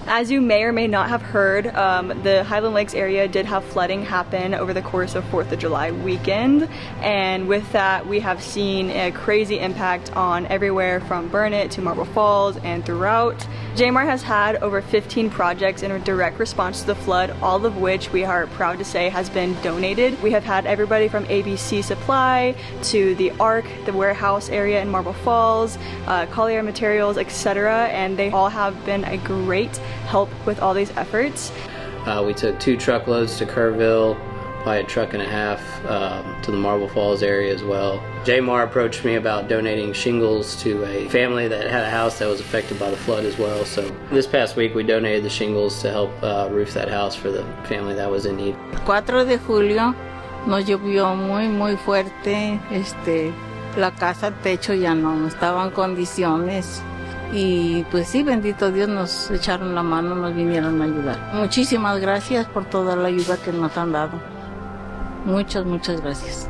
As you may or may not have heard, the Highland Lakes area did have flooding happen over the course of 4th of July weekend, and with that we have seen a crazy impact on everywhere from Burnett to Marble Falls and throughout. Jmar has had over 15 projects in a direct response to the flood, all of which we are proud to say has been donated. We have had everybody from ABC Supply to the Ark, the warehouse area in Marble Falls, Collier Materials, etc., and they all have been a great help with all these efforts. We took 2 truckloads to Kerrville, probably a truck and a half to the Marble Falls area as well. Jmar approached me about donating shingles to a family that had a house that was affected by the flood as well. So this past week we donated the shingles to help roof that house for the family that was in need. 4 de julio nos llovió muy fuerte. La casa, el techo ya no estaba en condiciones. Y pues sí, bendito Dios, nos echaron la mano, nos vinieron a ayudar. Muchísimas gracias por toda la ayuda que nos han dado. Muchas gracias.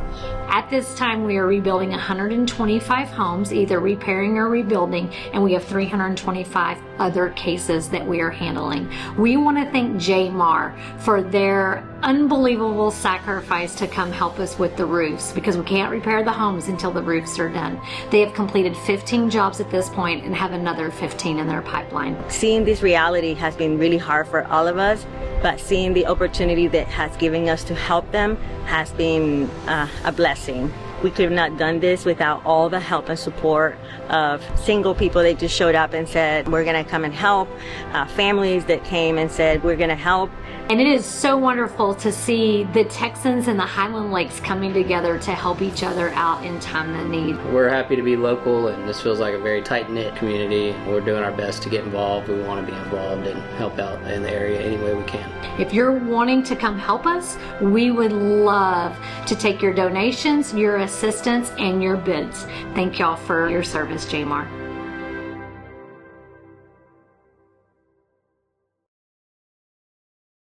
At this time, we are rebuilding 125 homes, either repairing or rebuilding, and we have 325 other cases that we are handling. We want to thank Jmar for their unbelievable sacrifice to come help us with the roofs, because we can't repair the homes until the roofs are done. They have completed 15 jobs at this point and have another 15 in their pipeline. Seeing this reality has been really hard for all of us, but seeing the opportunity that has given us to help them has been a blessing. We could have not done this without all the help and support of single people that just showed up and said, we're gonna come and help, families that came and said, we're gonna help. And it is so wonderful to see the Texans and the Highland Lakes coming together to help each other out in time of need. We're happy to be local, and this feels like a very tight-knit community. We're doing our best to get involved. We want to be involved and help out in the area any way we can. If you're wanting to come help us, we would love to take your donations, your assistance, and your bids. Thank y'all for your service, Jmar.